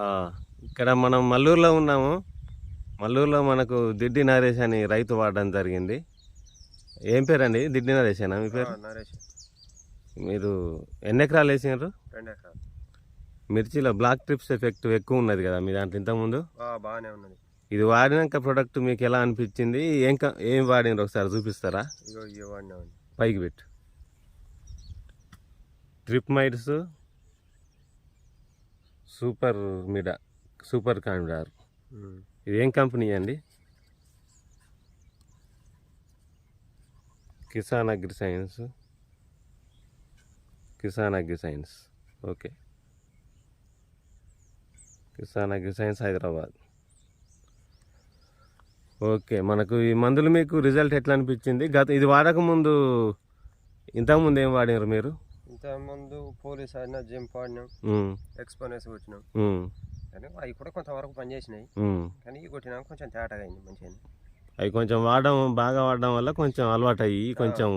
ఆ, ఇక్కడ మనం మల్లూరులో ఉన్నాము. మల్లూరులో మనకు దిడ్డి నరేష్ అని రైతు వాడడం జరిగింది. ఏం పేరండి? దిడ్డి నరేషేనా మీ పేరు? నరేష్. మీరు ఎన్ని ఎకరాలు వేసినారు? 2 ఎకరాలు. మిర్చిలో బ్లాక్ ట్రిప్స్ ఎఫెక్ట్ ఎక్కువ ఉన్నది కదా మీ దాంట్లో ఇంతకుముందు. బాగానే ఉన్నది. ఇది వాడినాక ప్రోడక్ట్ మీకు ఎలా అనిపించింది? ఏం వాడినారు ఒకసారి చూపిస్తారా? ఇగో వాడినామండి. పైకి పెట్టు. ట్రిప్ మైడ్స్, సూపర్ మిడా, సూపర్ కాండార్. ఇది ఏం కంపెనీ అండి? Kisan agri science. Kisan agri science, okay. Kisan agri science, Hyderabad. Okay, మనకు ఈ మందులు మీకు రిజల్ట్ ఎట్లా అనిపించింది? ఇది వాడకముందు ఇంతకుముందు ఏం వాడినారు మీరు? ఇంతకుముందు పోలీస్ ఆడినా, జిమ్ ఆడినాం, ఎక్స్పోనెస్ కొట్టినాం. కానీ అవి కూడా కొంతవరకు పనిచేసినాయి. కానీ ఇవి కొట్టినా కొంచెం తేటగా అయింది, మంచిగా. అవి కొంచెం బాగా వాడడం వల్ల కొంచెం అలవాటు అయ్యి కొంచెం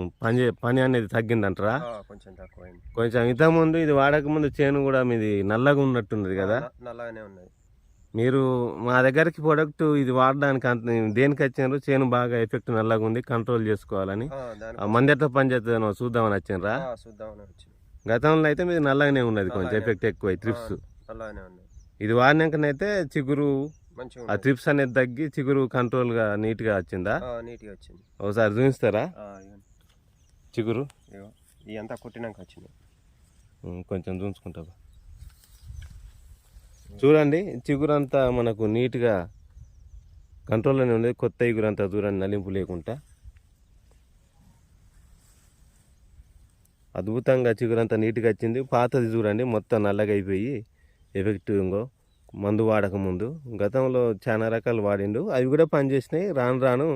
పని అనేది తగ్గిందంటారా? కొంచెం తక్కువ అయింది. కొంచెం ఇంతకుముందు ఇది వాడకముందు చేను కూడా మీది నల్లగా ఉన్నట్టున్నది కదా? నల్లగానే ఉన్నది. మీరు మా దగ్గరికి ప్రోడక్ట్ ఇది వాడడానికి దేనికి వచ్చినారు? చేను బాగా ఎఫెక్ట్ నల్లగా ఉంది, కంట్రోల్ చేసుకోవాలని, మంది ఎట్లా పని చేస్తుందో చూద్దామని వచ్చినరా? గతంలో అయితే మీది నల్లగానే ఉన్నది, కొంచెం ఎఫెక్ట్ ఎక్కువ ట్రిప్స్. ఇది వాడినాకనైతే చిగురు, ఆ ట్రిప్స్ అనేది తగ్గి చిగురు కంట్రోల్గా నీట్గా వచ్చిందా? నీట్గా వచ్చింది. ఒకసారి చూపిస్తారా చిగురు? ఇదంతా కొట్టినాక వచ్చింది. కొంచెం చూసుకుంటా చూడండి. చిగురు అంతా మనకు నీట్గా కంట్రోల్లోనే ఉండేది. కొత్త ఇగురు అంతా చూడండి, నలింపు లేకుండా అద్భుతంగా చిగురు అంతా నీట్గా వచ్చింది. పాతది చూడండి మొత్తం నల్లగా అయిపోయి ఎఫెక్టివ్గా మందు వాడకముందు. గతంలో చాలా రకాలు వాడిండు, అవి కూడా పనిచేసినాయి. రాను రాను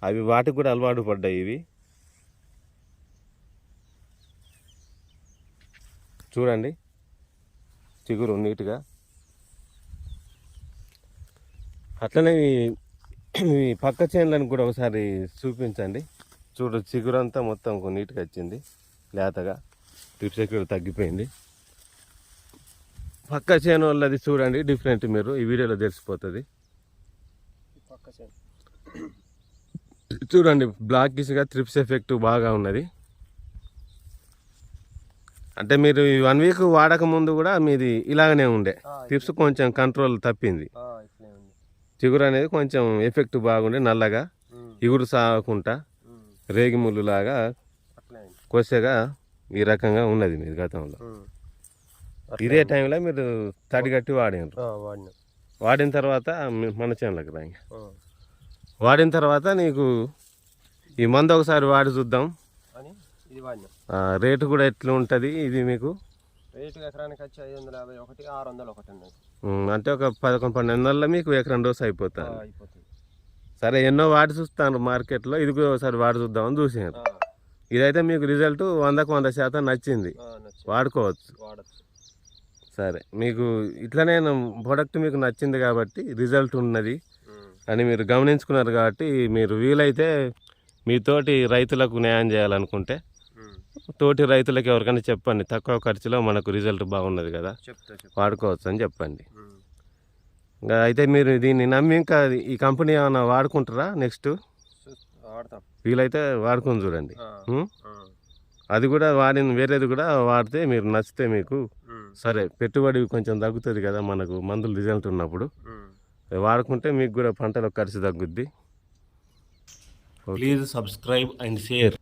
అవి వాటికి కూడా అలవాటు పడ్డాయి. ఇవి చూడండి చిగురు నీట్గా. అట్లనే మీ పక్క చేనులను కూడా ఒకసారి చూపించండి. చూడు, చిగురు అంతా మొత్తం నీట్గా వచ్చింది, లేతగా. ట్రిప్స్ ఎక్కడ తగ్గిపోయింది. పక్క చేను వాళ్ళది చూడండి, డిఫరెంట్ మీరు ఈ వీడియోలో తెలిసిపోతుంది. చూడండి, బ్లాకిష్గా ట్రిప్స్ ఎఫెక్ట్ బాగా ఉన్నది. అంటే మీరు 1 వీక్ వాడక ముందు కూడా మీది ఇలాగనే ఉండే, ట్రిప్స్ కొంచెం కంట్రోల్ తప్పింది. చిగురు అనేది కొంచెం ఎఫెక్ట్ బాగుండే, నల్లగా ఇగురు సాగకుండా రేగి ముళ్ళు లాగా కొద్దిగా ఈ రకంగా ఉన్నది మీరు గతంలో. ఇదే టైంలో మీరు తడిగట్టి వాడిన తర్వాత మన చేనులకు రా. వాడిన తర్వాత నీకు ఈ మందు ఒకసారి వాడి చూద్దాం. రేటు కూడా ఎట్లా ఉంటుంది ఇది మీకు? రేటు ఎకరానికి వచ్చి 551, 601 ఉన్నది. అంటే ఒక 11-12 మీకు ఎకరం డోస్ అయిపోతుంది. సరే, ఎన్నో వాడి చూస్తాను మార్కెట్లో, ఇది కూడా ఒకసారి వాడి చూద్దామని చూసాను. ఇదైతే మీకు రిజల్ట్ 100కు 100% నచ్చింది, వాడుకోవచ్చు. సరే, మీకు ఇట్లనే ప్రోడక్ట్ మీకు నచ్చింది కాబట్టి, రిజల్ట్ ఉన్నది అని మీరు గమనించుకున్నారు కాబట్టి, మీరు వీలైతే మీ తోటి రైతులకు న్యాయం చేయాలనుకుంటే తోటి రైతులకు ఎవరికైనా చెప్పండి, తక్కువ ఖర్చులో మనకు రిజల్ట్ బాగున్నది కదా, వాడుకోవచ్చు అని చెప్పండి. ఇంకా అయితే మీరు దీన్ని నమ్మి ఇంకా ఈ కంపెనీ ఏమైనా వాడుకుంటారా? నెక్స్ట్ వీలైతే వాడుకొని చూడండి. అది కూడా వేరేది కూడా వాడితే మీరు నచ్చితే మీకు సరే, పెట్టుబడి కొంచెం తగ్గుతుంది కదా మనకు మందులు రిజల్ట్ ఉన్నప్పుడు. వాడుకుంటే మీకు కూడా పంటలో ఖర్చు తగ్గుద్ది. Please subscribe and share.